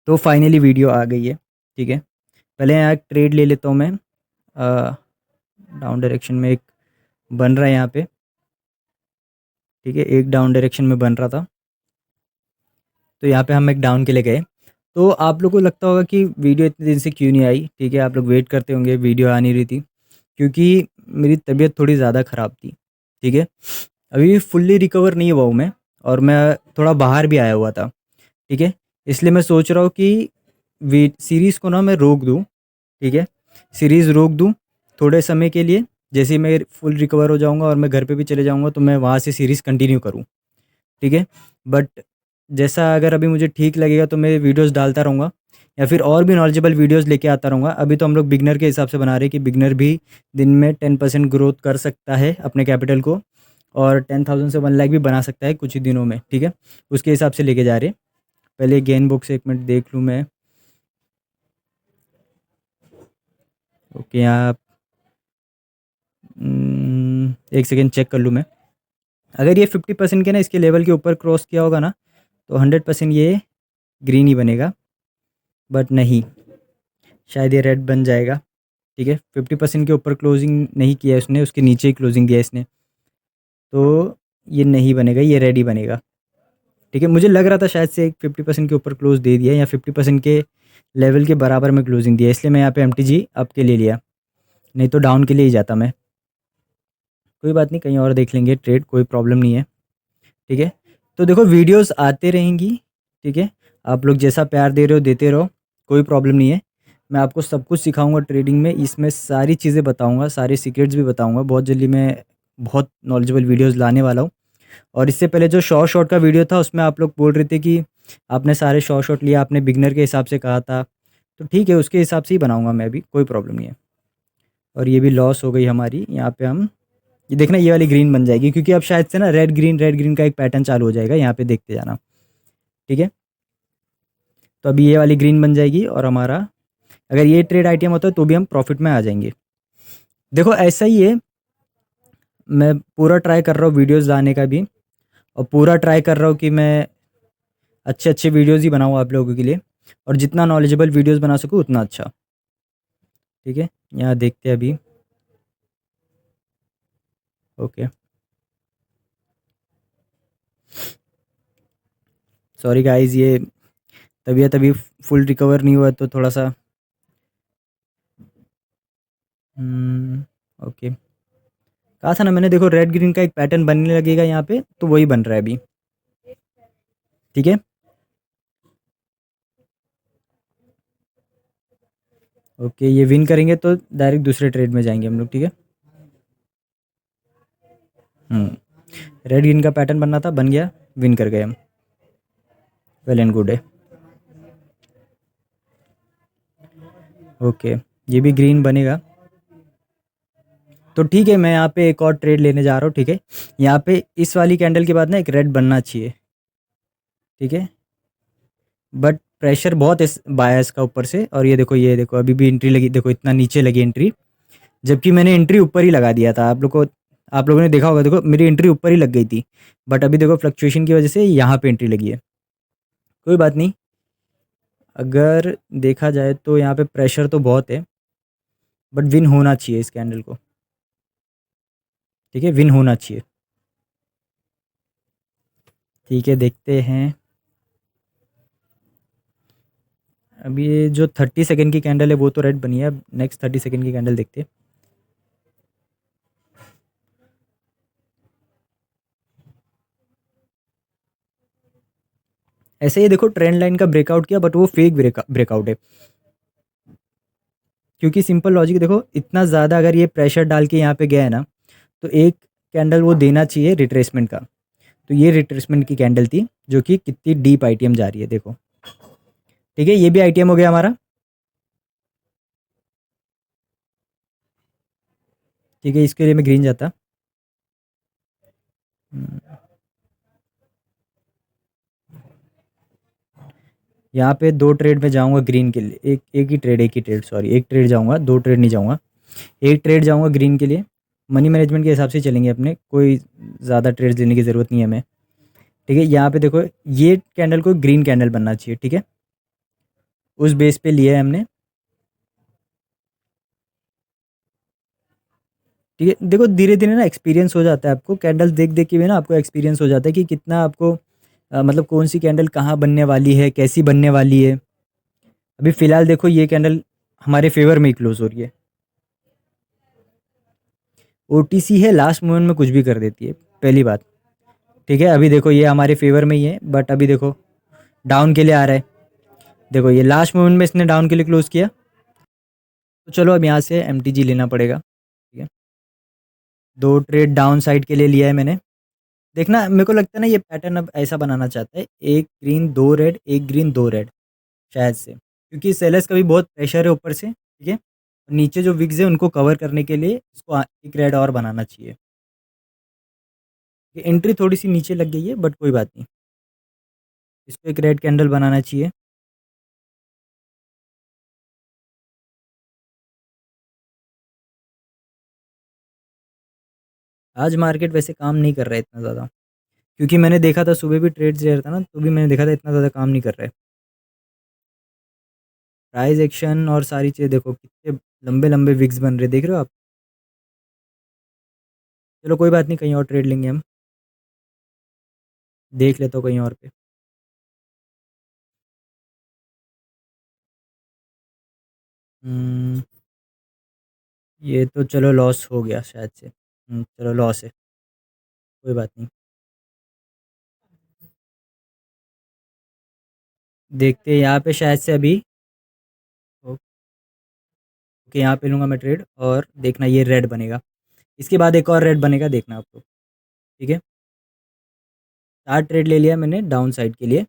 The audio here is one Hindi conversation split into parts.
तो फाइनली वीडियो आ गई है, ठीक है। पहले यहाँ एक ट्रेड ले लेता हूँ मैं। डाउन डायरेक्शन में एक बन रहा है यहाँ पे, ठीक है, एक डाउन डायरेक्शन में बन रहा था, तो यहाँ पे हम एक डाउन के लिए गए। तो आप लोग को लगता होगा कि वीडियो इतने दिन से क्यों नहीं आई, ठीक है, आप लोग वेट करते होंगे, वीडियो आ नहीं रही थी, क्योंकि मेरी तबीयत थोड़ी ज़्यादा ख़राब थी, ठीक है। अभी फुल्ली रिकवर नहीं हुआ हूँ मैं, और मैं थोड़ा बाहर भी आया हुआ था, ठीक है। इसलिए मैं सोच रहा हूँ कि वी सीरीज़ को ना मैं रोक दूँ, ठीक है, सीरीज़ रोक दूँ थोड़े समय के लिए। जैसे ही मैं फुल रिकवर हो जाऊँगा और मैं घर पे भी चले जाऊँगा, तो मैं वहाँ से सीरीज़ कंटिन्यू करूँ, ठीक है। बट जैसा अगर अभी मुझे ठीक लगेगा तो मैं वीडियोज़ डालता रहूँगा, या फिर और भी नॉलेजेबल वीडियोज़ लेके आता रहूँगा। अभी तो हम लोग बिगनर के हिसाब से बना रहे हैं कि बिगनर भी दिन में 10% ग्रोथ कर सकता है अपने कैपिटल को, और 10,000 से 1 लाख भी बना सकता है कुछ ही दिनों में, ठीक है। उसके हिसाब से लेके जा रहे हैं। पहले गेन बुक से 1 मिनट देख लूँ मैं। ओके, यहाँ 1 सेकेंड चेक कर लूँ मैं। अगर ये 50% के ना इसके लेवल के ऊपर क्रॉस किया होगा ना, तो 100% ये ग्रीन ही बनेगा, बट नहीं, शायद ये रेड बन जाएगा, ठीक है। 50% के ऊपर क्लोजिंग नहीं किया इसने, उसके नीचे ही क्लोजिंग दिया इसने, तो ये नहीं बनेगा, ये रेड ही बनेगा, ठीक है। मुझे लग रहा था शायद से 50% के ऊपर क्लोज दे दिया, या 50% के लेवल के बराबर में क्लोजिंग दिया, इसलिए मैं यहाँ पे MTG अप के लिए लिया, नहीं तो डाउन के लिए ही जाता मैं। कोई बात नहीं, कहीं और देख लेंगे ट्रेड, कोई प्रॉब्लम नहीं है, ठीक है। तो देखो वीडियोस आते रहेंगी, ठीक है, आप लोग जैसा प्यार दे रहे हो देते रहो, कोई प्रॉब्लम नहीं है। मैं आपको सब कुछ सिखाऊंगा ट्रेडिंग में, इसमें सारी चीज़ें बताऊंगा, सारे सीक्रेट्स भी बताऊंगा। बहुत जल्दी मैं बहुत नॉलेजेबल वीडियोस लाने वाला हूँ। और इससे पहले जो शॉर्ट शॉर्ट का वीडियो था उसमें आप लोग बोल रहे थे कि आपने सारे शॉर्ट शॉर्ट लिया, आपने बिगनर के हिसाब से कहा था, तो ठीक है, उसके हिसाब से ही बनाऊंगा मैं भी, कोई प्रॉब्लम नहीं है। और ये भी लॉस हो गई हमारी, यहाँ पे हम ये देखना, ये वाली ग्रीन बन जाएगी, क्योंकि अब शायद से ना रेड ग्रीन का एक पैटर्न चालू हो जाएगा, यहाँ पे देखते जाना, ठीक है। तो अभी ये वाली ग्रीन बन जाएगी, और हमारा अगर ये ट्रेड आइटम होता है तो भी हम प्रॉफिट में आ जाएंगे। देखो ऐसा ही है, मैं पूरा ट्राई कर रहा हूँ वीडियोस लाने का भी, और पूरा ट्राई कर रहा हूँ कि मैं अच्छे अच्छे वीडियोस ही बनाऊँ आप लोगों के लिए, और जितना नॉलेजेबल वीडियोस बना सकूँ उतना अच्छा, ठीक है। यहाँ देखते हैं अभी। ओके, सॉरी गाइस, ये तबीयत अभी फुल रिकवर नहीं हुआ, तो थोड़ा सा ओके, कहा था ना मैंने, देखो रेड ग्रीन का एक पैटर्न बनने लगेगा यहाँ पे, तो वही बन रहा है अभी, ठीक है। ओके, ये विन करेंगे तो डायरेक्ट दूसरे ट्रेड में जाएंगे हम लोग, ठीक है। रेड ग्रीन का पैटर्न बनना था, बन गया, विन कर गए हम, वेल एंड गुड है। ओके, ये भी ग्रीन बनेगा, तो ठीक है। मैं यहाँ पे एक और ट्रेड लेने जा रहा हूँ, ठीक है। यहाँ पे इस वाली कैंडल के बाद ना एक रेड बनना चाहिए, ठीक है, बट प्रेशर बहुत है बायस का ऊपर से। और ये देखो अभी भी एंट्री लगी, देखो इतना नीचे लगी एंट्री, जबकि मैंने एंट्री ऊपर ही लगा दिया था। आप लोगों ने देखा होगा, देखो मेरी एंट्री ऊपर ही लग गई थी, बट अभी देखो फ्लक्चुएशन की वजह से यहाँ पे एंट्री लगी है। कोई बात नहीं, अगर देखा जाए तो यहाँ पे प्रेशर तो बहुत है, बट विन होना चाहिए इस कैंडल को, ठीक है, विन होना चाहिए, ठीक है। देखते हैं अभी ये जो 30 सेकेंड की कैंडल है वो तो रेड बनी है, अब नेक्स्ट 30 सेकेंड की कैंडल देखते हैं। ऐसे ही देखो ट्रेंड लाइन का ब्रेकआउट किया, बट वो फेक ब्रेकआउट है, क्योंकि सिंपल लॉजिक देखो, इतना ज़्यादा अगर ये प्रेशर डाल के यहाँ पे गया है ना, तो एक कैंडल वो देना चाहिए रिट्रेसमेंट का। तो ये रिट्रेसमेंट की कैंडल थी, जो कि कितनी डीप आईटीएम जा रही है देखो, ठीक है। ये भी आईटीएम हो गया हमारा, ठीक है, इसके लिए मैं ग्रीन जाता। यहाँ पे 2 ट्रेड में जाऊँगा ग्रीन के लिए, एक ही ट्रेड सॉरी, एक ट्रेड जाऊँगा, 2 ट्रेड नहीं जाऊँगा, एक ट्रेड जाऊँगा ग्रीन के लिए। मनी मैनेजमेंट के हिसाब से चलेंगे अपने, कोई ज़्यादा ट्रेड्स लेने की ज़रूरत नहीं है हमें, ठीक है। यहाँ पे देखो ये कैंडल को ग्रीन कैंडल बनना चाहिए, ठीक है। उस बेस पे लिया है हमने। ठीक है, देखो धीरे-धीरे ना एक्सपीरियंस हो जाता है आपको, कैंडल्स देख-देख के भी ना आपको एक्सपीरियंस हो जाता है कि कितना आपको मतलब कौन-सी कैंडल कहाँ बनने वाली है, कैसी बनने वाली है। अभी फ़िलहाल देखो ये कैंडल हमारे फ़ेवर में ही क्लोज़ हो रही है। ओटीसी है, लास्ट मोमेंट में कुछ भी कर देती है, पहली बात। ठीक है, अभी देखो ये हमारे फ़ेवर में ही है, बट अभी देखो डाउन के लिए आ रहा है। देखो ये लास्ट मोमेंट में इसने डाउन के लिए क्लोज़ किया। तो चलो अब यहाँ से एमटीजी लेना पड़ेगा। ठीक है, 2 ट्रेड डाउन साइड के लिए लिया है मैंने। देखना मेरे को लगता है ना ये पैटर्न अब ऐसा बनाना चाहता है, 1 ग्रीन 2 रेड, 1 ग्रीन 2 रेड शायद से। क्योंकि सेलर्स का भी बहुत प्रेशर है ऊपर से, ठीक है? नीचे जो विग्स है उनको कवर करने के लिए इसको 1 रेड और बनाना चाहिए। ये एंट्री थोड़ी-सी नीचे लग गई है बट कोई बात नहीं। इसको एक रेड कैंडल बनाना चाहिए। आज मार्केट वैसे काम नहीं कर रहा है इतना ज़्यादा, क्योंकि मैंने देखा था सुबह भी ट्रेड्स ले रहा था ना, तो भी मैंने देखा था इतना ज़्यादा काम नहीं कर रहा है। प्राइस एक्शन और सारी चीज़ें देखो कितने लंबे-लंबे विक्स बन रहे हैं, देख रहे हो आप? चलो कोई बात नहीं, कहीं और ट्रेड लेंगे हम। देख लेता हूँ कहीं और पे। हुँ, ये तो चलो लॉस हो गया शायद से। चलो लॉस है, कोई बात नहीं। देखते हैं यहाँ पे शायद से अभी ओके, यहाँ पे लूँगा मैं ट्रेड और देखना ये रेड बनेगा। इसके बाद एक और रेड बनेगा, देखना आप लोग, ठीक है? 4 ट्रेड ले लिया मैंने डाउन साइड के लिए।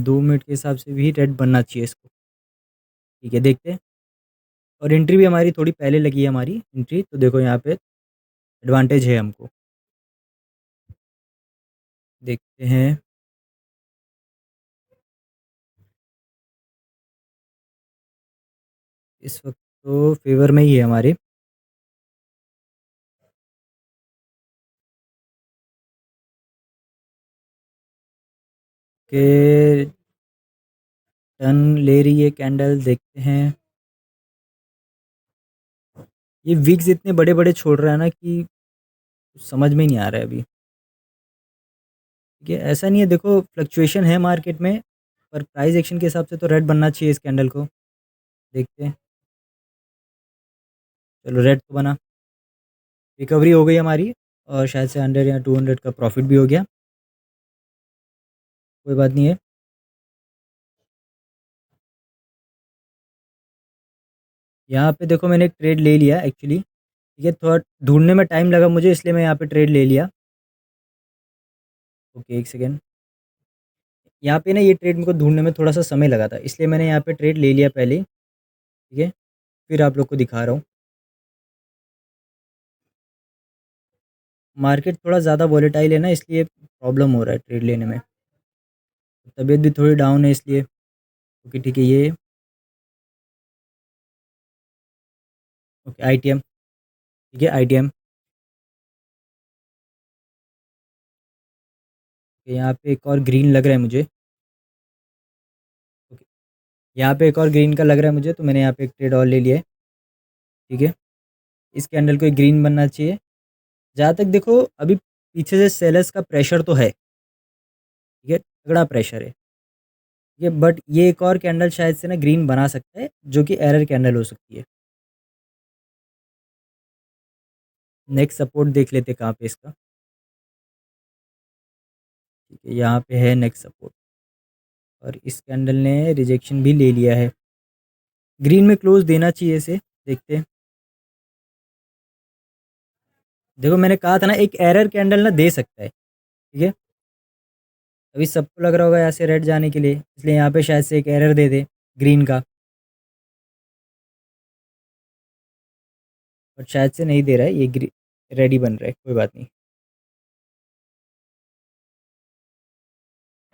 2 मिनट के हिसाब से भी रेड बनना चाहिए इसको। ठीक है, देखते हैं। और एंट्री भी हमारी थोड़ी पहले लगी है हमारी एंट्री, तो देखो यहाँ पे एडवांटेज है हमको। देखते हैं। इस वक़्त तो फ़ेवर में ही है हमारे। के टर्न ले रही है कैंडल, देखते हैं। ये विक्स इतने बड़े-बड़े छोड़ रहा है ना कि कुछ समझ में ही नहीं आ रहा है अभी। ठीक है, ऐसा नहीं है, देखो फ्लक्चुएशन है मार्केट में, पर प्राइस एक्शन के हिसाब से तो रेड बनना चाहिए इस कैंडल को। देखते हैं। चलो रेड तो बना। रिकवरी हो गई हमारी और शायद से 100 या 200 का प्रॉफ़िट भी हो गया। कोई बात नहीं है। यहाँ पे देखो मैंने एक ट्रेड ले लिया एक्चुअली, ठीक है? थोड़ा ढूँढने में टाइम लगा मुझे, इसलिए मैं यहाँ पे ट्रेड ले लिया। Okay, 1 second. यहाँ पे ना ये ट्रेड मेरे को ढूँढने में थोड़ा-सा समय लगा था, इसलिए मैंने यहाँ पे ट्रेड ले लिया पहले ही, ठीक है? फिर आप लोग को दिखा रहा हूँ। मार्केट थोड़ा ज़्यादा वॉलेटाइल है ना, इसलिए प्रॉब्लम हो रहा है ट्रेड लेने में। तबीयत भी थोड़ी डाउन है इसलिए। ओके, ठीक है, ये ओके आईटीएम, ठीक है आईटीएम। यहाँ पे एक और ग्रीन लग रहा है मुझे। ओके, यहाँ पे एक और ग्रीन का लग रहा है मुझे, तो मैंने यहाँ पे एक ट्रेड और ले लिया है, ठीक है? इस कैंडल को एक ग्रीन बनना चाहिए। जहाँ तक देखो अभी पीछे से सेलर्स का प्रेशर तो है, ठीक है? तगड़ा प्रेशर है, ठीक है? बट ये एक और कैंडल शायद से ना ग्रीन बना सकता है, जो कि एरर कैंडल हो सकती है। नेक्स्ट सपोर्ट देख लेते हैं कहाँ पे इसका, ठीक है? यहाँ पे है नेक्स्ट सपोर्ट और इस कैंडल ने रिजेक्शन भी ले लिया है। ग्रीन में क्लोज़ देना चाहिए इसे, देखते हैं। देखो मैंने कहा था ना एक एरर कैंडल ना दे सकता है, ठीक है? अभी सबको लग रहा होगा यहाँ से रेड जाने के लिए, इसलिए यहाँ पे शायद से एक एरर दे दे ग्रीन का, बट शायद से नहीं दे रहा है, ये रेड ही बन रहा है, कोई बात नहीं।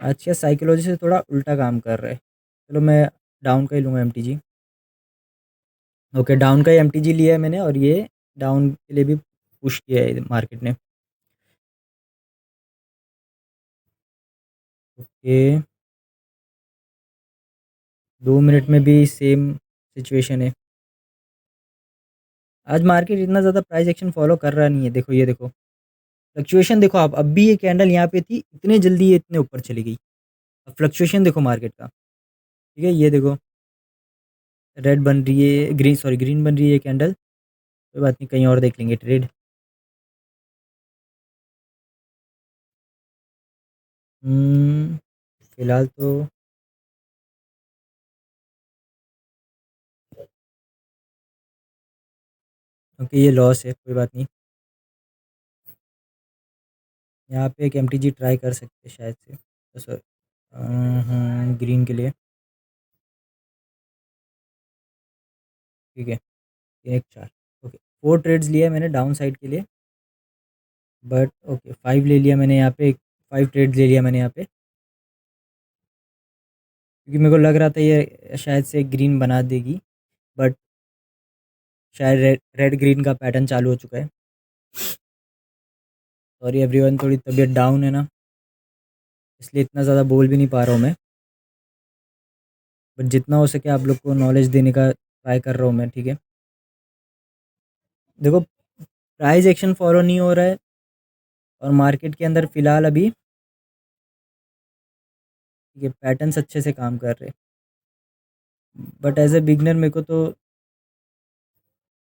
आज क्या साइकोलॉजी से थोड़ा उल्टा काम कर रहा है। चलो मैं डाउन का ही लूँगा एमटीजी। ओके, डाउन का ही एमटीजी लिया है मैंने और ये डाउन के लिए भी पुश किया है मार्केट ने। ओके, 2 मिनट में भी सेम सिचुएशन है। आज मार्केट इतना ज़्यादा प्राइस एक्शन फॉलो कर रहा नहीं है। देखो ये देखो फ्लक्चुएशन देखो आप, अब भी ये कैंडल यहाँ पे थी, इतने जल्दी ये इतने ऊपर चली गई। अब फ्लक्चुएशन देखो मार्केट का, ठीक है, ये देखो रेड बन रही है, ग्रीन सॉरी ग्रीन बन रही है कैंडल। कोई बात नहीं, कहीं और देख लेंगे ट्रेड। फिलहाल तो क्योंकि ये लॉस है, कोई बात नहीं। यहाँ पे एक एमटीजी ट्राई कर सकते हैं शायद से, तो सर ग्रीन के लिए, ठीक है। 3 1 4, ओके। 4 ट्रेड्स लिया है मैंने डाउन साइड के लिए, बट ओके 5 ले लिया मैंने यहाँ पे, 5 ट्रेड्स ले लिया मैंने यहाँ पे, क्योंकि मेरे को लग रहा था ये शायद से ग्रीन बना देगी, बट शायद रेड रेड ग्रीन का पैटर्न चालू हो चुका है। सॉरी एवरीवन, थोड़ी तबीयत डाउन है ना, इसलिए इतना ज़्यादा बोल भी नहीं पा रहा हूँ मैं, बट जितना हो सके आप लोग को नॉलेज देने का ट्राई कर रहा हूँ मैं, ठीक है। देखो प्राइस एक्शन फॉलो नहीं हो रहा है और मार्केट के अंदर फ़िलहाल अभी ये पैटर्न्स अच्छे से काम कर रहे हैं, बट एज ए बिगनर मेरे को तो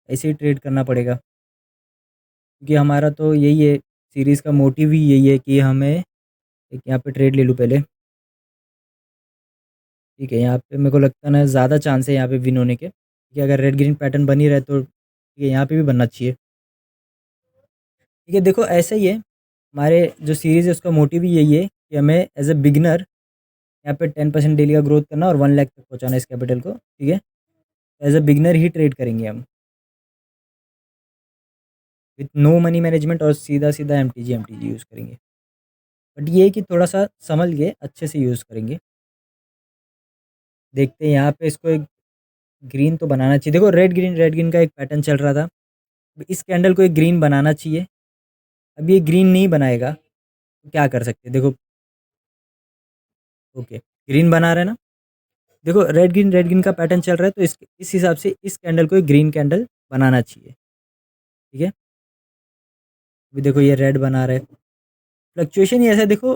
ऐसे ही ट्रेड करना पड़ेगा, क्योंकि हमारा तो यही है, सीरीज़ का मोटिव ही यही है कि हमें एक यहाँ पे ट्रेड ले लूँ पहले, ठीक है। यहाँ पे मेरे को लगता है ना ज़्यादा चांस है यहाँ पे विन होने के, क्योंकि अगर रेड ग्रीन पैटर्न बन ही रहे तो ठीक है, यहाँ पे भी बनना चाहिए, ठीक है। देखो ऐसा ही है, हमारे जो सीरीज़ है उसका मोटिव ही यही है कि हमें एज ए बिगनर यहाँ पे 10% डेली का ग्रोथ करना और 1 लाख तक पहुँचाना इस कैपिटल को, ठीक है। एज ए बिगनर ही ट्रेड करेंगे हम, विथ नो मनी मैनेजमेंट, और सीधा सीधा एमटीजी एमटीजी यूज़ करेंगे, बट ये है कि थोड़ा सा समझ के अच्छे से यूज़ करेंगे। देखते हैं यहाँ पे इसको एक ग्रीन तो बनाना चाहिए। देखो रेड ग्रीन का एक पैटर्न चल रहा था, इस कैंडल को एक ग्रीन बनाना चाहिए। अब ये ग्रीन नहीं बनाएगा तो क्या कर सकते हैं, देखो ओके ग्रीन बना रहे हैं ना, देखो रेड ग्रीन का पैटर्न चल रहा है, तो इस हिसाब से इस कैंडल को एक ग्रीन कैंडल बनाना चाहिए, ठीक है। अभी देखो ये रेड बना रहा है, फ्लक्चुएशन ही ऐसा है, देखो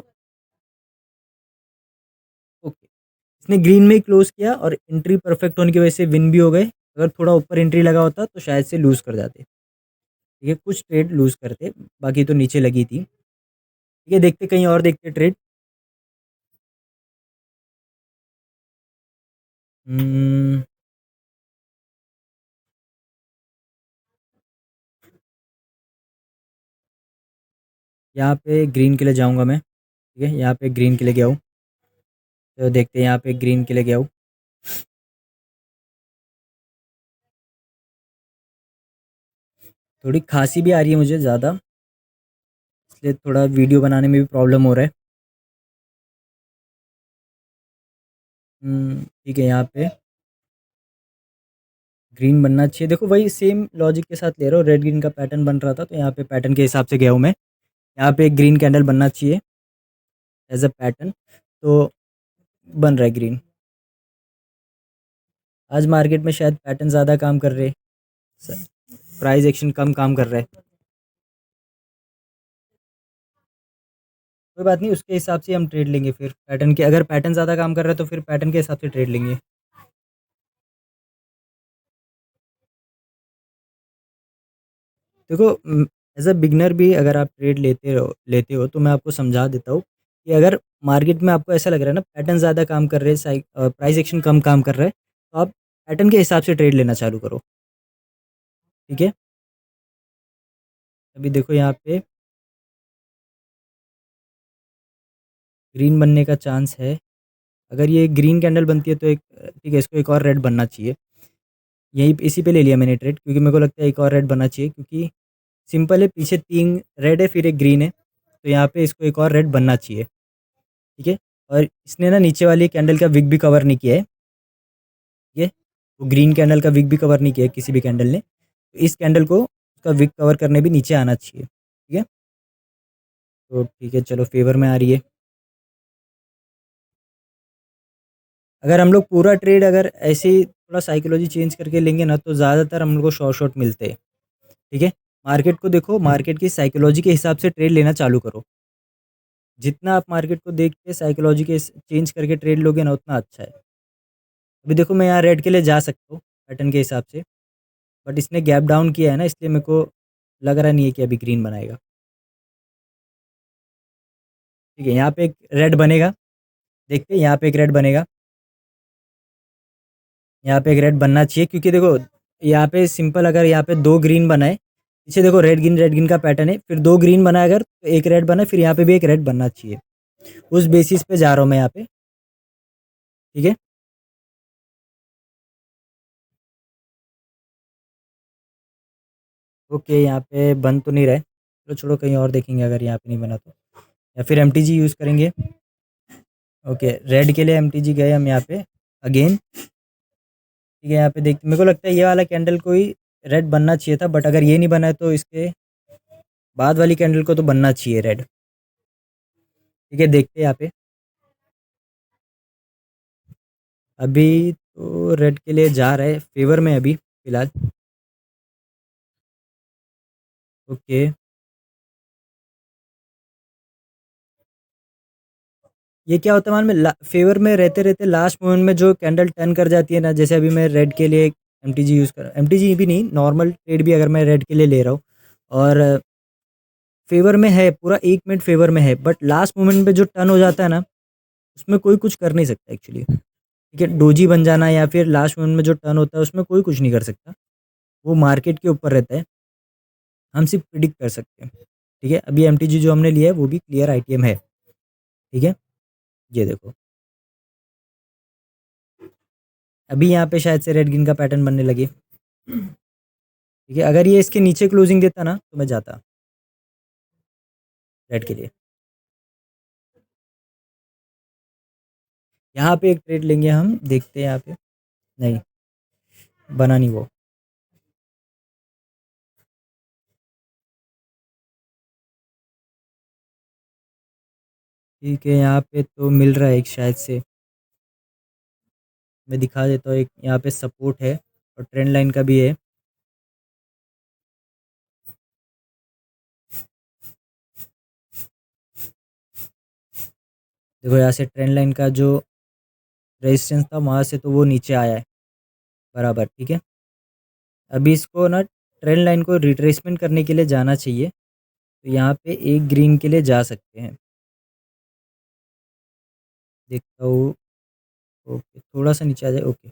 ओके इसने ग्रीन में ही क्लोज किया और एंट्री परफेक्ट होने की वजह से विन भी हो गए। अगर थोड़ा ऊपर एंट्री लगा होता तो शायद से लूज़ कर जाते, ठीक है, कुछ ट्रेड लूज़ करते, बाकी तो नीचे लगी थी, ठीक है। देखते कहीं और देखते ट्रेड। यहाँ पे ग्रीन के लिए जाऊँगा मैं, ठीक है। यहाँ पे ग्रीन के लिए गया हूँ, तो देखते हैं यहाँ पे ग्रीन के लिए गया हूँ। थोड़ी खांसी भी आ रही है मुझे ज़्यादा, इसलिए थोड़ा वीडियो बनाने में भी प्रॉब्लम हो रहा है। ठीक है, यहाँ पे ग्रीन बनना चाहिए। देखो वही सेम लॉजिक के साथ ले रहा हूँ, रेड ग्रीन का पैटर्न बन रहा था तो यहाँ पे पैटर्न के हिसाब से गया हूँ मैं। यहाँ पे एक ग्रीन कैंडल बनना चाहिए एज अ पैटर्न, तो बन रहा है ग्रीन। आज मार्केट में शायद पैटर्न ज़्यादा काम कर रहे हैं, प्राइस एक्शन कम काम कर रहा है। कोई बात नहीं, उसके हिसाब से हम ट्रेड लेंगे फिर पैटर्न के, अगर पैटर्न ज़्यादा काम कर रहा है तो फिर पैटर्न के हिसाब से ट्रेड लेंगे। देखो एज अ बिगनर भी अगर आप ट्रेड लेते हो तो मैं आपको समझा देता हूँ कि अगर मार्केट में आपको ऐसा लग रहा है ना पैटर्न ज़्यादा काम कर रहे हैं, प्राइस एक्शन कम काम कर रहा है, तो आप पैटर्न के हिसाब से ट्रेड लेना चालू करो, ठीक है। अभी देखो यहाँ पे ग्रीन बनने का चांस है, अगर ये ग्रीन कैंडल बनती है तो एक ठीक है, इसको एक और रेड बनना चाहिए। यही इसी पे ले लिया मैंने ट्रेड, क्योंकि मेरे को लगता है एक और रेड बनना चाहिए, क्योंकि सिंपल है, पीछे 3 रेड है फिर एक ग्रीन है, तो यहाँ पे इसको एक और रेड बनना चाहिए, ठीक है। और इसने ना नीचे वाली कैंडल का विक भी कवर नहीं किया है, ठीक है। वो ग्रीन कैंडल का विक भी कवर नहीं किया है किसी भी कैंडल ने, तो इस कैंडल को उसका विक कवर करने भी नीचे आना चाहिए, ठीक है। तो ठीक है चलो फेवर में आ रही है। अगर हम लोग पूरा ट्रेड अगर ऐसे ही थोड़ा साइकोलॉजी चेंज करके लेंगे ना, तो ज़्यादातर हम लोग को शॉर्ट मिलते हैं, ठीक है? मार्केट को देखो, मार्केट की साइकोलॉजी के हिसाब से ट्रेड लेना चालू करो। जितना आप मार्केट को देख के साइकोलॉजी के चेंज करके ट्रेड लोगे ना, उतना अच्छा है। अभी देखो मैं यहाँ रेड के लिए जा सकता हूँ पैटर्न के हिसाब से, बट इसने गैप डाउन किया है ना, इसलिए मेरे को लग रहा नहीं है कि अभी ग्रीन बनाएगा। ठीक है, यहाँ पे एक रेड बनेगा, देखते हैं यहाँ पे एक रेड बनेगा, यहाँ पे एक रेड बनना चाहिए, क्योंकि देखो यहाँ पे सिंपल अगर यहाँ पे 2 ग्रीन बनाए, पीछे देखो रेड ग्रीन का पैटर्न है, फिर 2 ग्रीन बना अगर तो एक रेड बना, फिर यहाँ पे भी एक रेड बनना चाहिए। उस बेसिस पे जा रहा हूँ मैं यहाँ पे, ठीक है? ओके, यहाँ पे बन तो नहीं रहा है, चलो छोड़ो, कहीं और देखेंगे अगर यहाँ पे नहीं बना तो, या फिर एमटीजी यूज़ करेंगे। ओके, रेड के लिए एमटीजी गए हम यहाँ पे अगेन, ठीक है? यहाँ पे देख, मेरे को लगता है ये वाला कैंडल को ही रेड बनना चाहिए था, बट अगर ये नहीं बना है तो इसके बाद वाली कैंडल को तो बनना चाहिए रेड। ठीक है, देखते हैं यहाँ पे। अभी तो रेड के लिए जा रहा है फेवर में अभी फ़िलहाल। ओके, ये क्या होता है मालूम है? फेवर में रहते-रहते लास्ट मोमेंट में जो कैंडल टर्न कर जाती है ना, जैसे अभी मैं रेड के लिए एमटीजी यूज़ कर, एमटीजी भी नहीं, नॉर्मल ट्रेड भी अगर मैं रेड के लिए ले रहा हूँ और फेवर में है, पूरा 1 मिनट फेवर में है, बट लास्ट मोमेंट पे जो टर्न हो जाता है ना, उसमें कोई कुछ कर नहीं सकता एक्चुअली। ठीक है, डोजी बन जाना या फिर लास्ट मोमेंट में जो टर्न होता है उसमें कोई कुछ नहीं कर सकता। वो मार्केट के ऊपर रहता है, हम सिर्फ प्रिडिक्ट कर सकते हैं। ठीक है, अभी एमटीजी जो हमने लिया है वो भी क्लियर आईटीएम है। ठीक है, ये देखो, अभी यहाँ पे शायद से रेड ग्रीन का पैटर्न बनने लगे। ठीक है, अगर ये इसके नीचे क्लोजिंग देता ना तो मैं जाता रेड के लिए। यहाँ पे एक ट्रेड लेंगे हम, देखते हैं यहाँ पे। नहीं, बना नहीं वो। ठीक है, यहाँ पे तो मिल रहा है एक शायद से, मैं दिखा देता हूँ, एक यहाँ पे सपोर्ट है और ट्रेंड लाइन का भी है। देखो यहाँ से ट्रेंड लाइन का जो रेजिस्टेंस था वहाँ से तो वो नीचे आया है बराबर। ठीक है, अभी इसको ना ट्रेंड लाइन को रिट्रेसमेंट करने के लिए जाना चाहिए, तो यहाँ पे एक ग्रीन के लिए जा सकते हैं, देखता हूँ। ओके, थोड़ा सा नीचे आ जाए। ओके,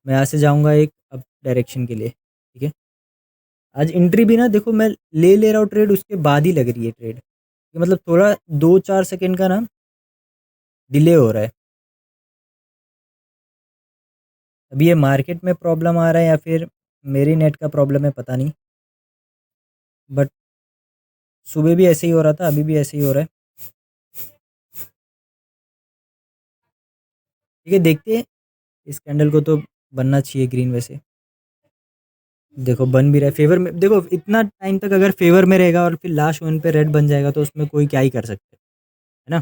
मैं यहाँ से जाऊँगा एक अप डायरेक्शन के लिए। ठीक है, आज एंट्री भी ना देखो मैं ले रहा हूँ ट्रेड, उसके बाद ही लग रही है ट्रेड, ये मतलब थोड़ा 2-4 सेकेंड का ना डिले हो रहा है। अभी ये मार्केट में प्रॉब्लम आ रहा है या फिर मेरी नेट का प्रॉब्लम है, पता नहीं, बट सुबह भी ऐसे ही हो रहा था, अभी भी ऐसे ही हो रहा है। ठीक है, देखते हैं, इस कैंडल को तो बनना चाहिए ग्रीन वैसे। देखो बन भी रहा है फेवर में, देखो इतना टाइम तक अगर फेवर में रहेगा और फिर लास्ट मोमेंट पे रेड बन जाएगा तो उसमें कोई क्या ही कर सकते है ना।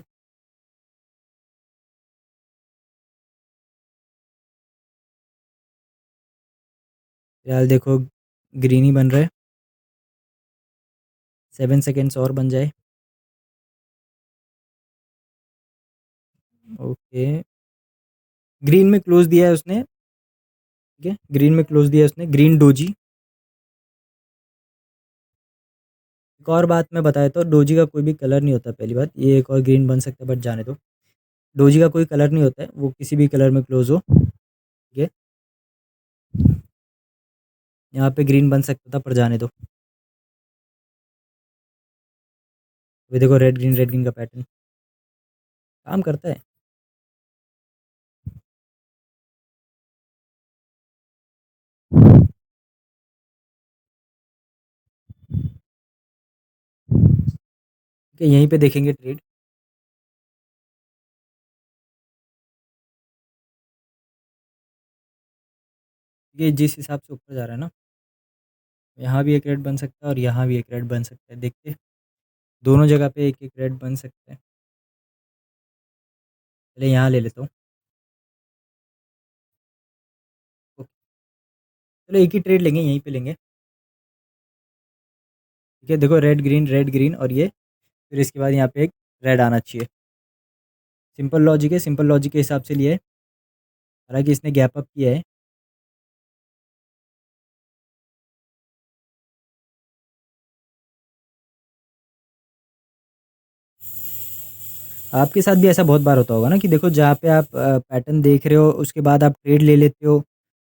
फिलहाल देखो ग्रीन ही बन रहा है, 7 सेकेंड्स और बन जाए। ओके, ग्रीन में क्लोज दिया है उसने। ठीक है, ग्रीन में क्लोज दिया है उसने, ग्रीन डोजी। एक और बात मैं बताया तो, डोजी का कोई भी कलर नहीं होता, पहली बात ये, एक और ग्रीन बन सकता है बट जाने दो। डोजी का कोई कलर नहीं होता है, वो किसी भी कलर में क्लोज हो। ठीक है, यहाँ पे ग्रीन बन सकता था पर जाने दो। अभी देखो रेड ग्रीन का पैटर्न काम करता है। ठीक है, यहीं पे देखेंगे ट्रेड। ये जिस हिसाब से ऊपर जा रहा है ना, यहाँ भी एक रेड बन सकता है और यहाँ भी एक रेड बन सकता है, देखते, दोनों जगह पे एक एक रेड बन सकता है। पहले यहाँ ले लेता हूँ। चलो एक ही ट्रेड लेंगे, यहीं पे लेंगे। ठीक है, देखो रेड ग्रीन और ये, फिर इसके बाद यहाँ पे एक रेड आना चाहिए। सिंपल लॉजिक है, सिंपल लॉजिक के हिसाब से लिया है, हालांकि इसने गैप अप किया है। आपके साथ भी ऐसा बहुत बार होता होगा ना कि देखो जहाँ पे आप पैटर्न देख रहे हो उसके बाद आप ट्रेड ले लेते हो,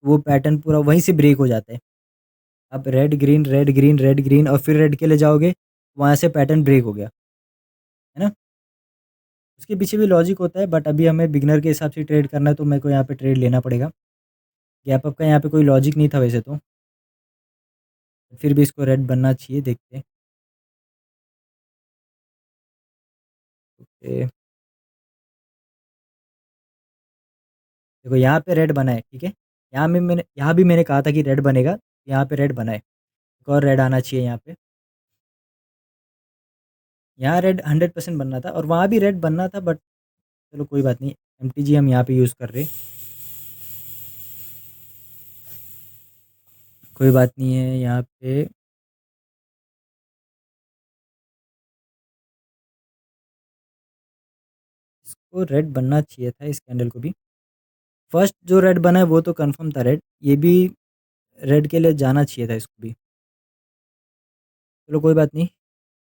वो पैटर्न पूरा वहीं से ब्रेक हो जाता है। आप red green red green red green और फिर रेड के लिए जाओगे, वहाँ से पैटर्न ब्रेक हो गया, है ना? उसके पीछे भी लॉजिक होता है, बट अभी हमें बिगनर के हिसाब से ट्रेड करना है तो मेरे को यहाँ पे ट्रेड लेना पड़ेगा। गैप अप का यहाँ पे कोई लॉजिक नहीं था वैसे तो, फिर भी इसको रेड बनना चाहिए, देखते हैं। ओके, देखो यहाँ पे रेड बना है, ठीक है। यहाँ भी मैंने कहा था कि रेड बनेगा, यहाँ पे रेड बना है। एक और रेड आना चाहिए यहाँ पे। यहाँ रेड 100% बनना था और वहाँ भी रेड बनना था, बट चलो कोई बात नहीं, एमटीजी हम यहाँ पे यूज़ कर रहे हैं, कोई बात नहीं है। यहाँ पे इसको रेड बनना चाहिए था, इस कैंडल को भी। फर्स्ट जो रेड बना है वो तो कंफर्म था रेड, ये भी रेड के लिए जाना चाहिए था इसको भी। चलो कोई बात नहीं,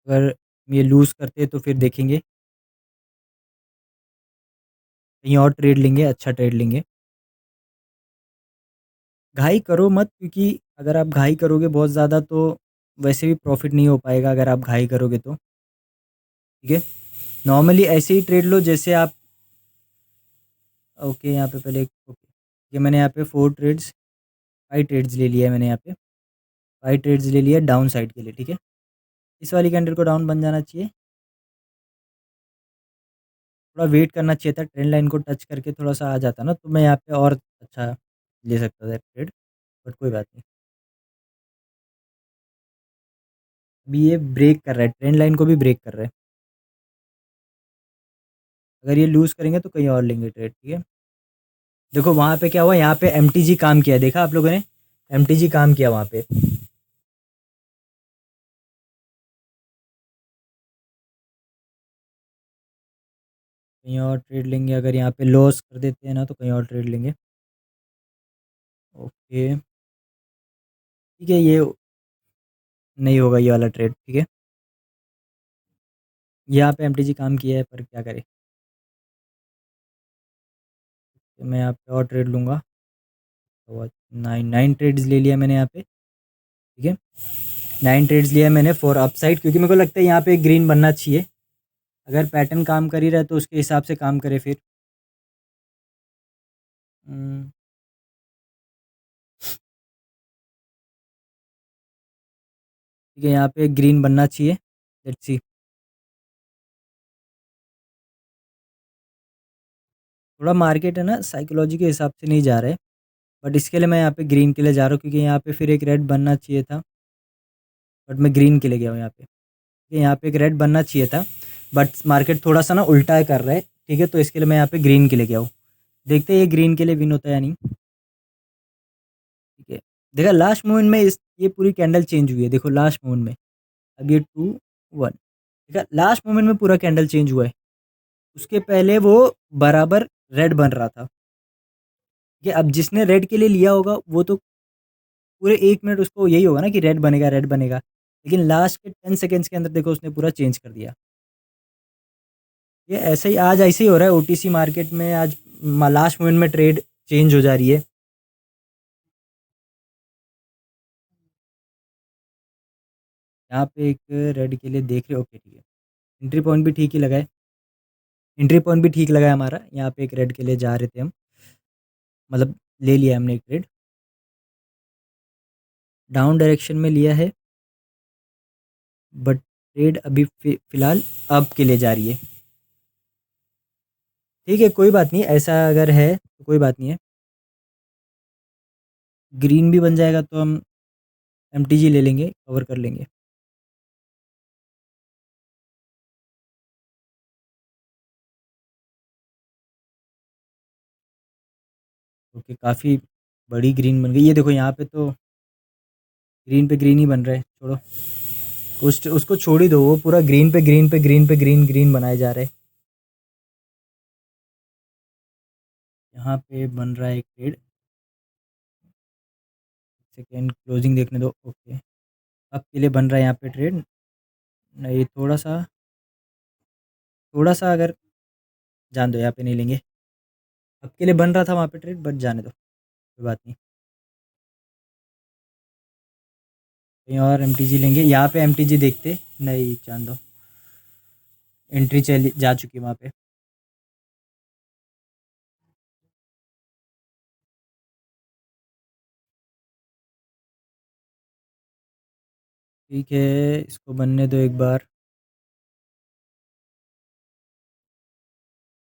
अगर ये लूज़ करते तो फिर देखेंगे, कहीं और ट्रेड लेंगे, अच्छा ट्रेड लेंगे। घाई करो मत, क्योंकि अगर आप घाई करोगे बहुत ज़्यादा तो वैसे भी प्रॉफिट नहीं हो पाएगा अगर आप घाई करोगे तो। ठीक है, नॉर्मली ऐसे ही ट्रेड लो जैसे आप। ओके, यहाँ पे पहले ओके, ये मैंने यहाँ पे 4 ट्रेड्स 5 ट्रेड्स ले लिया है मैंने यहाँ पे, 5 ट्रेड्स ले लिया डाउन साइड के लिए। ठीक है, इस वाली कैंडल को डाउन बन जाना चाहिए, थोड़ा वेट करना चाहिए था, ट्रेंड लाइन को टच करके थोड़ा सा आ जाता ना तो मैं यहाँ पे और अच्छा ले सकता था ट्रेड, बट कोई बात नहीं। अभी ये ब्रेक कर रहा है, ट्रेंड लाइन को भी ब्रेक कर रहा है। अगर ये लूज़ करेंगे तो कहीं और लेंगे ट्रेड। ठीक है, देखो वहाँ पे क्या हुआ, यहाँ पे एमटीजी काम किया, देखा आप लोगों ने, एमटीजी काम किया वहाँ पे। कहीं और ट्रेड लेंगे, अगर यहाँ पे लॉस कर देते हैं ना तो कहीं और ट्रेड लेंगे। ओके, ठीक है, ये नहीं होगा ये वाला ट्रेड। ठीक है, यहाँ पे एमटीजी काम किया है पर क्या करें, तो मैं यहाँ पे और ट्रेड लूँगा। तो 9 ट्रेड्स ले लिया मैंने यहाँ पे। ठीक है, 9 ट्रेड्स लिया मैंने फॉर अपसाइड, क्योंकि मेरे को लगता है यहाँ पे ग्रीन बनना चाहिए। अगर पैटर्न काम कर ही रहा है तो उसके हिसाब से काम करे फिर। हम्म, ठीक है, यहाँ पे ग्रीन बनना चाहिए, लेट्स सी। थोड़ा मार्केट है ना साइकोलॉजी के हिसाब से नहीं जा रहा है, बट इसके लिए मैं यहाँ पे ग्रीन के लिए जा रहा हूँ, क्योंकि यहाँ पे फिर एक रेड बनना चाहिए था, बट मैं ग्रीन के लिए गया हूँ यहाँ पे। ठीक है, यहाँ पे एक रेड बनना चाहिए था, बट मार्केट थोड़ा सा ना उल्टा कर रहा है। ठीक है, तो इसके लिए मैं यहाँ पे ग्रीन के लिए गया हूँ, देखते हैं ये ग्रीन के लिए विन होता है या नहीं। ठीक है, देखा लास्ट मोमेंट में ये पूरी कैंडल चेंज हुई है, देखो लास्ट मोमेंट में। अब ये 2 1, देखा लास्ट मोमेंट में पूरा कैंडल चेंज हुआ है, उसके पहले वो बराबर रेड बन रहा था। ठीक है, अब जिसने रेड के लिए लिया होगा वो तो पूरे 1 मिनट उसको यही होगा ना कि रेड बनेगा रेड बनेगा, लेकिन लास्ट के 10 सेकेंड्स के अंदर देखो उसने पूरा चेंज कर दिया। ये ऐसे ही आज ऐसे ही हो रहा है ओटीसी मार्केट में, आज लास्ट मोमेंट में ट्रेड चेंज हो जा रही है। यहाँ पे एक रेड के लिए देख रहे हो, ओके ठीक है, एंट्री पॉइंट भी ठीक ही लगा है, एंट्री पॉइंट भी ठीक लगा है हमारा। यहाँ पे एक रेड के लिए जा रहे थे हम, मतलब ले लिया हमने एक ट्रेड, डाउन डायरेक्शन में लिया है, बट ट्रेड अभी फ़िलहाल अप के लिए जा रही है। ठीक है, कोई बात नहीं, ऐसा अगर है तो कोई बात नहीं है, ग्रीन भी बन जाएगा तो हम एमटीजी ले लेंगे, कवर कर लेंगे। ओके, काफ़ी बड़ी ग्रीन बन गई। ये देखो यहाँ पे तो ग्रीन पे ग्रीन ही बन रहा है, छोड़ो उसको छोड़ ही दो, वो पूरा ग्रीन पे ग्रीन पे ग्रीन पे ग्रीन ग्रीन बनाए जा रहे हैं। यहाँ पे बन रहा है एक ट्रेड, सेकेंड क्लोजिंग देखने दो। ओके, अब के लिए बन रहा है यहाँ पे ट्रेड। नहीं, थोड़ा सा अगर जान दो, यहाँ पे नहीं लेंगे। अब के लिए बन रहा था वहाँ पे ट्रेड, बट जाने दो, कोई बात नहीं। कहीं और एमटीजी लेंगे, यहाँ पे एमटीजी देखते। नहीं, जान दो, एंट्री चली जा चुकी है वहाँ पे। ठीक है, इसको बनने दो एक बार।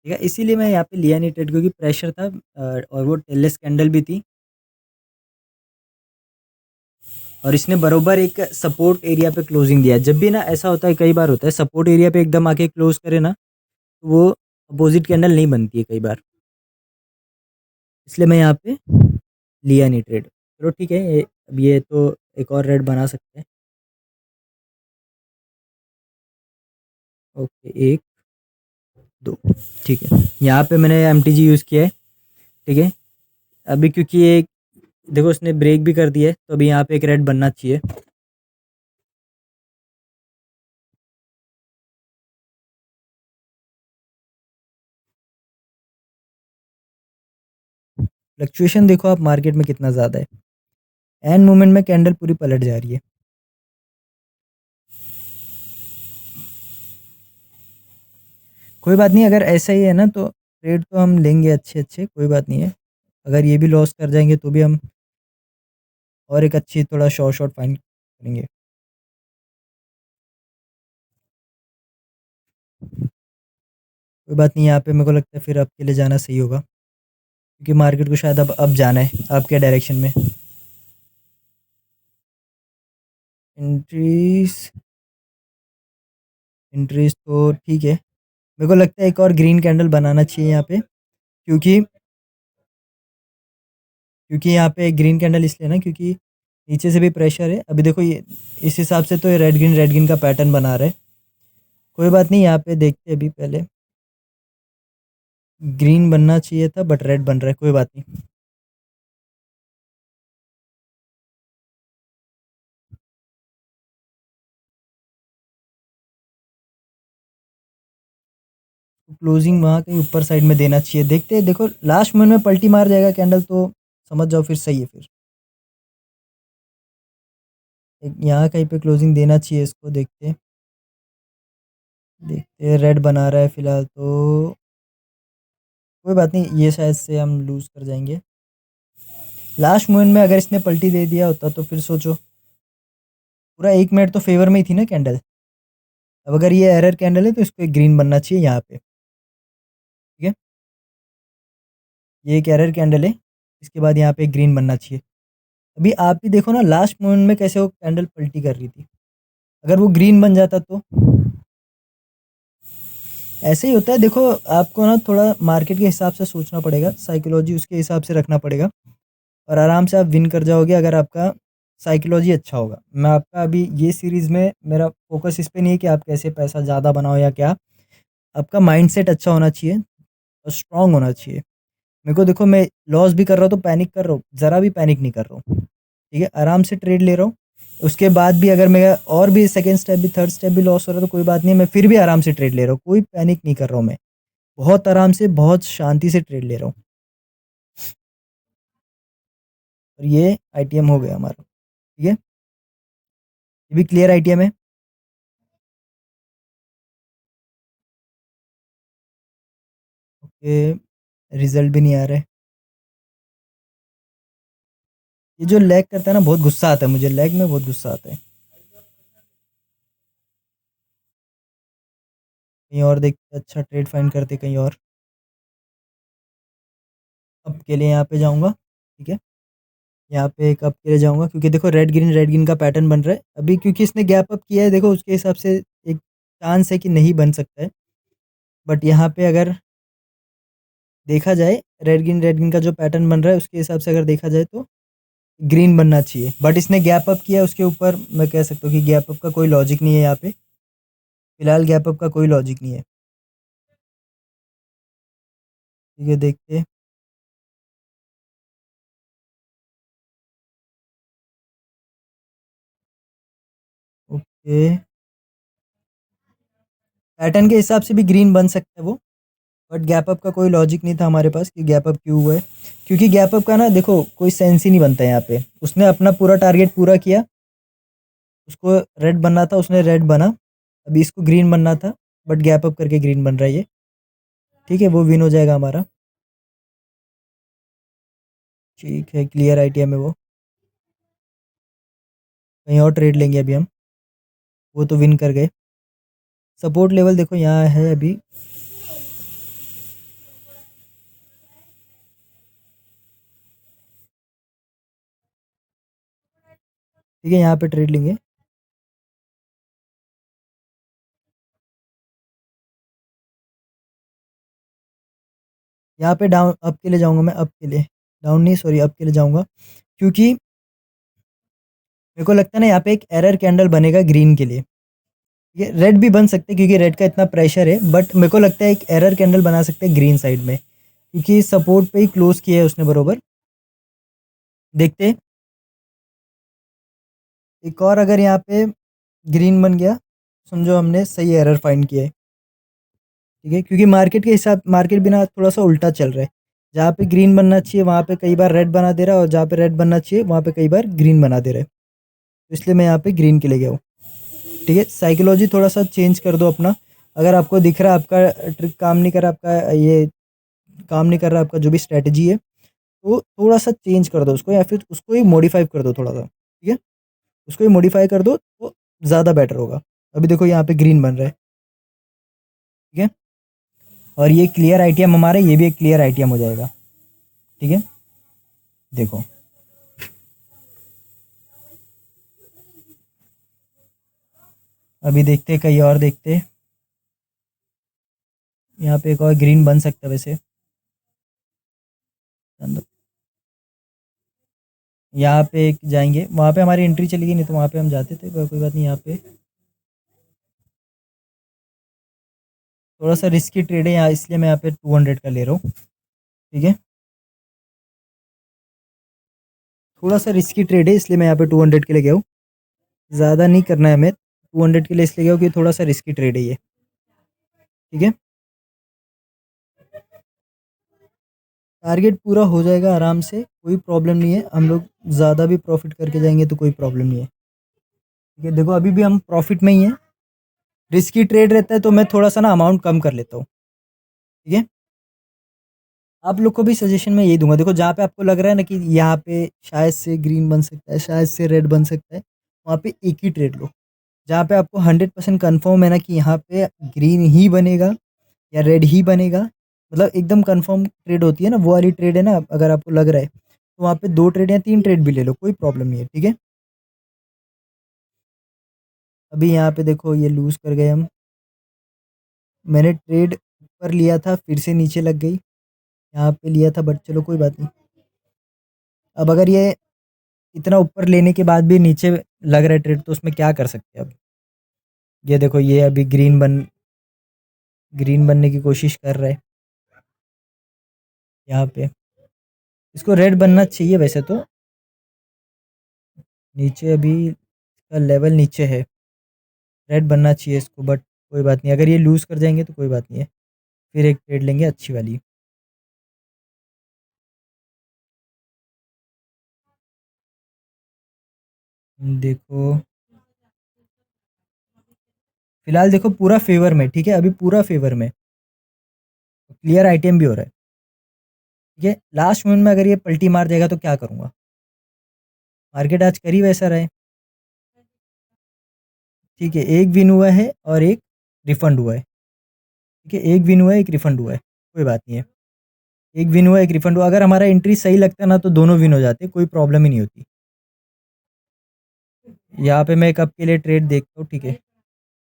ठीक है, इसीलिए मैं यहाँ पे लिया नहीं ट्रेड, क्योंकि प्रेशर था और वो टेललेस कैंडल भी थी, और इसने बरोबर एक सपोर्ट एरिया पे क्लोजिंग दिया। जब भी ना ऐसा होता है, कई बार होता है सपोर्ट एरिया पे एकदम आके क्लोज करे ना, तो वो अपोजिट कैंडल नहीं बनती है कई बार, इसलिए मैं यहाँ पे लिया नहीं ट्रेड। चलो ठीक है, अब ये तो एक और रेड बना सकते हैं। ओके, एक दो, ठीक है, यहाँ पे मैंने एमटीजी यूज़ किया है। ठीक है, अभी क्योंकि ये देखो उसने ब्रेक भी कर दिया है, तो अभी यहाँ पे एक रेड बनना चाहिए। फ्लक्चुएशन देखो आप मार्केट में कितना ज़्यादा है, एंड मोमेंट में कैंडल पूरी पलट जा रही है। कोई बात नहीं, अगर ऐसा ही है ना तो ट्रेड तो हम लेंगे अच्छे अच्छे, कोई बात नहीं है। अगर ये भी लॉस कर जाएंगे तो भी हम और एक अच्छी थोड़ा शॉर्ट शॉर्ट फाइंड करेंगे। कोई बात नहीं, यहाँ पे मेरे को लगता है फिर आपके लिए जाना सही होगा, क्योंकि मार्केट को शायद अब जाना है आपके डायरेक्शन में। एंट्रीज एंट्रीज तो ठीक है, मेरे को लगता है एक और ग्रीन कैंडल बनाना चाहिए यहाँ पे, क्योंकि क्योंकि यहाँ पे ग्रीन कैंडल इसलिए ना, क्योंकि नीचे से भी प्रेशर है। अभी देखो ये इस हिसाब से तो ये रेड ग्रीन का पैटर्न बना रहा है। कोई बात नहीं, यहाँ पे देखते हैं, अभी पहले ग्रीन बनना चाहिए था बट रेड बन रहा है, कोई बात नहीं। क्लोजिंग वहाँ कहीं ऊपर साइड में देना चाहिए, देखते हैं। देखो लास्ट मोमेंट में पलटी मार जाएगा कैंडल तो समझ जाओ फिर सही है। फिर एक यहाँ कहीं पे क्लोजिंग देना चाहिए इसको, देखते हैं रेड बना रहा है फिलहाल तो कोई बात नहीं, ये शायद से हम लूज कर जाएंगे। लास्ट मोमेंट में अगर इसने पलटी दे दिया होता तो फिर सोचो, पूरा 1 मिनट तो फेवर में ही थी ना कैंडल। अब अगर ये एरर कैंडल है तो इसको एक ग्रीन बनना चाहिए यहाँ पे। ठीक है, ये एक एरर कैंडल है, इसके बाद यहाँ पे एक ग्रीन बनना चाहिए। अभी आप ही देखो ना लास्ट मोमेंट में कैसे वो कैंडल पलटी कर रही थी, अगर वो ग्रीन बन जाता तो। ऐसे ही होता है, देखो आपको ना थोड़ा मार्केट के हिसाब से सोचना पड़ेगा, साइकोलॉजी उसके हिसाब से रखना पड़ेगा, और आराम से आप विन कर जाओगे अगर आपका साइकोलॉजी अच्छा होगा। मैं आपका अभी ये सीरीज़ में मेरा फोकस इस पे नहीं है कि आप कैसे पैसा ज़्यादा बनाओ या क्या, आपका माइंडसेट अच्छा होना चाहिए और स्ट्रांग होना चाहिए। मेरे को देखो, मैं लॉस भी कर रहा हूँ तो पैनिक कर रहा हूँ, ज़रा भी पैनिक नहीं कर रहा हूँ। ठीक है, आराम से ट्रेड ले रहा हूँ। उसके बाद भी अगर मेरा और भी सेकंड स्टेप भी थर्ड स्टेप भी लॉस हो रहा है तो कोई बात नहीं, मैं फिर भी आराम से ट्रेड ले रहा हूँ, कोई पैनिक नहीं कर रहा हूँ मैं। बहुत आराम से, बहुत शांति से ट्रेड ले रहा हूँ। और ये आईटीएम हो गया हमारा। ठीक है, ये भी क्लियर आईटीएम है। ओके, रिजल्ट भी नहीं आ रहा है। ये जो लैग करता है ना, बहुत गुस्सा आता है मुझे, लैग में बहुत गुस्सा आता है। कहीं और देखते, अच्छा ट्रेड फाइंड करते कहीं और। अब के लिए यहाँ पे जाऊँगा। ठीक है, यहाँ पे एक अप के लिए जाऊँगा, क्योंकि देखो रेड ग्रीन का पैटर्न बन रहा है अभी, क्योंकि इसने गैप अप किया है। देखो उसके हिसाब से एक चांस है कि नहीं बन सकता है, बट यहाँ पे अगर देखा जाए रेड ग्रीन का जो पैटर्न बन रहा है उसके हिसाब से अगर देखा जाए तो ग्रीन बनना चाहिए, बट इसने गैप अप किया उसके ऊपर, मैं कह सकता हूँ कि गैप अप का कोई लॉजिक नहीं है यहाँ पे, फिलहाल गैप अप का कोई लॉजिक नहीं है। ठीक है, देखते हैं। ओके, पैटर्न के हिसाब से भी ग्रीन बन सकता है वो, बट गैप अप का कोई लॉजिक नहीं था हमारे पास कि गैप अप क्यों हुआ है, क्योंकि गैप अप का ना देखो कोई सेंस ही नहीं बनता है यहाँ पे। उसने अपना पूरा टारगेट पूरा किया, उसको रेड बनना था, उसने रेड बना, अभी इसको ग्रीन बनना था, बट गैप अप करके ग्रीन बन रहा है ये। ठीक है, वो विन हो जाएगा हमारा। ठीक है, क्लियर आइडिया में वो, कहीं और ट्रेड लेंगे अभी हम, वो तो विन कर गए। सपोर्ट लेवल देखो यहाँ है अभी, ठीक है, यहाँ पे ट्रेड लेंगे। यहाँ पे डाउन अप के लिए जाऊंगा मैं, अप के लिए, डाउन नहीं सॉरी अप के लिए जाऊंगा, क्योंकि मेरे को लगता है ना यहाँ पे एक एरर कैंडल बनेगा ग्रीन के लिए। ये रेड भी बन सकते हैं क्योंकि रेड का इतना प्रेशर है, बट मेरे को लगता है एक एरर कैंडल बना सकते हैं ग्रीन साइड में, क्योंकि सपोर्ट पे ही क्लोज किया है उसने बरोबर। देखते हैं, एक और अगर यहाँ पे ग्रीन बन गया, समझो हमने सही एरर फाइंड किया है। ठीक है, क्योंकि मार्केट के हिसाब, मार्केट भी ना थोड़ा सा उल्टा चल रहा है, जहाँ पे ग्रीन बनना चाहिए वहाँ पे कई बार रेड बना दे रहा है, और जहाँ पे रेड बनना चाहिए वहाँ पे कई बार ग्रीन बना दे रहा है, तो इसलिए मैं यहाँ पे ग्रीन के लिए गया हूँ। ठीक है, साइकोलॉजी थोड़ा सा चेंज कर दो अपना, अगर आपको दिख रहा है आपका ट्रिक काम नहीं कर रहा, आपका ये काम नहीं कर रहा, आपका जो भी स्ट्रैटेजी है, तो थोड़ा सा चेंज कर दो उसको, या फिर उसको ही मॉडिफाई कर दो थोड़ा सा। ठीक है, उसको ही मॉडिफाई कर दो तो ज़्यादा बेटर होगा। अभी देखो यहाँ पे ग्रीन बन रहा है। ठीक है, और ये क्लियर आईटीएम हमारा, ये भी एक क्लियर आईटीएम हो जाएगा। ठीक है, देखो अभी देखते हैं, कहीं और देखते हैं, यहाँ पे एक और ग्रीन बन सकता है वैसे। यहाँ पे एक जाएंगे, वहाँ पे हमारी एंट्री चली गई, नहीं तो वहाँ पे हम जाते थे, पर कोई बात नहीं। यहाँ पे थोड़ा सा रिस्की ट्रेड है यहाँ, इसलिए मैं यहाँ पे 200 का ले रहा हूँ। ठीक है, थोड़ा सा रिस्की ट्रेड है इसलिए मैं यहाँ पे 200 के लिए गया हूँ, ज़्यादा नहीं करना है हमें, 200 के लिए इसलिए गया हूँ कि थोड़ा सा रिस्की ट्रेड है ये। ठीक है, टारगेट पूरा हो जाएगा आराम से, कोई प्रॉब्लम नहीं है, हम लोग ज़्यादा भी प्रॉफिट करके जाएंगे तो कोई प्रॉब्लम नहीं है। ठीक है, देखो अभी भी हम प्रॉफिट में ही हैं, रिस्की ट्रेड रहता है तो मैं थोड़ा सा ना अमाउंट कम कर लेता हूँ। ठीक है, आप लोग को भी सजेशन में यही दूंगा, देखो जहाँ पे आपको लग रहा है ना कि यहाँ पे शायद से ग्रीन बन सकता है, शायद से रेड बन सकता है, वहाँ पे एक ही ट्रेड लो। जहाँ पे आपको 100% कन्फर्म है ना कि यहाँ पे ग्रीन ही बनेगा या रेड ही बनेगा, मतलब एकदम कन्फर्म ट्रेड होती है ना, वो वाली ट्रेड है ना, अगर आपको लग रहा है तो वहाँ पे 2 ट्रेड या 3 ट्रेड भी ले लो, कोई प्रॉब्लम नहीं है। ठीक है, अभी यहाँ पे देखो ये लूज़ कर गए हम, मैंने ट्रेड ऊपर लिया था फिर से नीचे लग गई, यहाँ पे लिया था, बट चलो कोई बात नहीं। अब अगर ये इतना ऊपर लेने के बाद भी नीचे लग रहा है ट्रेड, तो उसमें क्या कर सकते हैं अब। ये देखो ये अभी ग्रीन बनने की कोशिश कर रहा है यहाँ पे, इसको रेड बनना चाहिए वैसे तो, नीचे अभी इसका लेवल नीचे है, रेड बनना चाहिए इसको, बट कोई बात नहीं, अगर ये लूज़ कर जाएंगे तो कोई बात नहीं है, फिर एक ट्रेड लेंगे अच्छी वाली। देखो फिलहाल देखो पूरा फेवर में, ठीक है, अभी पूरा फेवर में, क्लियर आईटीएम भी हो रहा है। ठीक है, लास्ट मोमेंट में अगर ये पलटी मार जाएगा तो क्या करूँगा, मार्केट आज कर ही वैसा रहा है। ठीक है, एक विन हुआ है और एक रिफंड हुआ है। ठीक है, एक विन हुआ है एक रिफंड हुआ है, कोई बात नहीं है, एक विन हुआ एक रिफंड हुआ, अगर हमारा एंट्री सही लगता ना तो दोनों विन हो जाते, कोई प्रॉब्लम ही नहीं होती। यहाँ पे मैं कप के लिए ट्रेड देखता हूँ। ठीक है,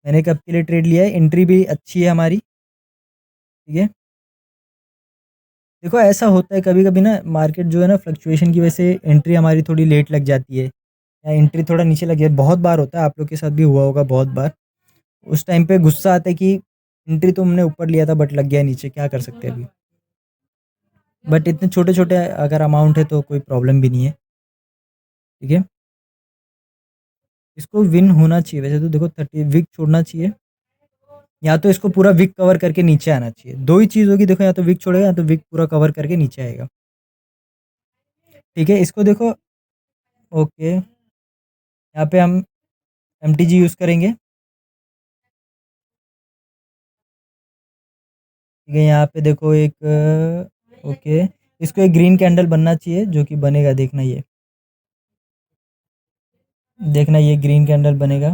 मैंने कप के लिए ट्रेड लिया है, एंट्री भी अच्छी है हमारी। ठीक है, देखो ऐसा होता है कभी-कभी ना, मार्केट जो है ना फ्लक्चुएशन की वजह से एंट्री हमारी थोड़ी लेट लग जाती है, या एंट्री थोड़ा नीचे लग गया, बहुत बार होता है, आप लोग के साथ भी हुआ होगा बहुत बार। उस टाइम पे गुस्सा आता है कि एंट्री तो हमने ऊपर लिया था बट लग गया नीचे, क्या कर सकते हैं अभी। बट इतने छोटे-छोटे अगर अमाउंट है तो कोई प्रॉब्लम भी नहीं है, ठीक है? इसको विन होना चाहिए वैसे तो, देखो 30 विक छोड़ना चाहिए, या तो इसको पूरा विक कवर करके नीचे आना चाहिए। 2 ही चीज़ होगी देखो, या तो विक छोड़ेगा या तो विक पूरा कवर करके नीचे आएगा। ठीक है, इसको देखो। ओके, यहाँ पे हम एमटीजी यूज़ करेंगे। ठीक है, यहाँ पे देखो एक ओके, इसको एक ग्रीन कैंडल बनना चाहिए, जो कि बनेगा, देखना ये। देखना ये ग्रीन कैंडल बनेगा।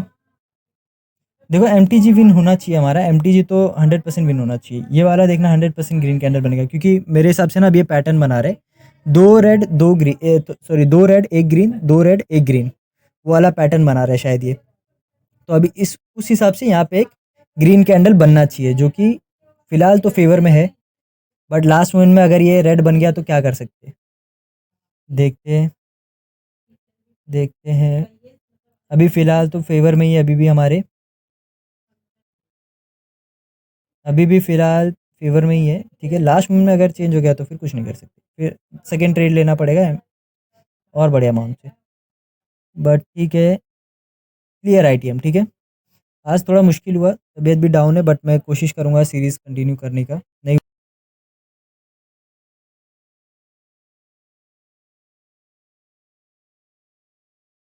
देखो एमटीजी विन होना चाहिए हमारा, एमटीजी तो 100% विन होना चाहिए। ये वाला देखना 100% ग्रीन कैंडल बनेगा, क्योंकि मेरे हिसाब से ना अब ये पैटर्न बना रहे, 2 red 2 green, sorry 2 red 1 green, 2 red 1 green, वो वाला पैटर्न बना रहा है शायद ये। तो अभी इस उस हिसाब से यहाँ पे एक ग्रीन कैंडल बनना चाहिए, जो कि फिलहाल तो फेवर में है, बट लास्ट मोमेंट में अगर ये रेड बन गया तो क्या कर सकते हैं, देखते हैं। देखते हैं, अभी फिलहाल तो फेवर में ही है, अभी भी हमारे, अभी भी फिलहाल फेवर में ही है। ठीक है, लास्ट मोमेंट में अगर चेंज हो गया तो फिर कुछ नहीं कर सकते, फिर सेकेंड ट्रेड लेना पड़ेगा और बड़े अमाउंट से। बट ठीक है, क्लियर आईटीएम। ठीक है, आज थोड़ा मुश्किल हुआ, तबीयत भी डाउन है, बट मैं कोशिश करूँगा सीरीज़ कंटिन्यू करने का। नहीं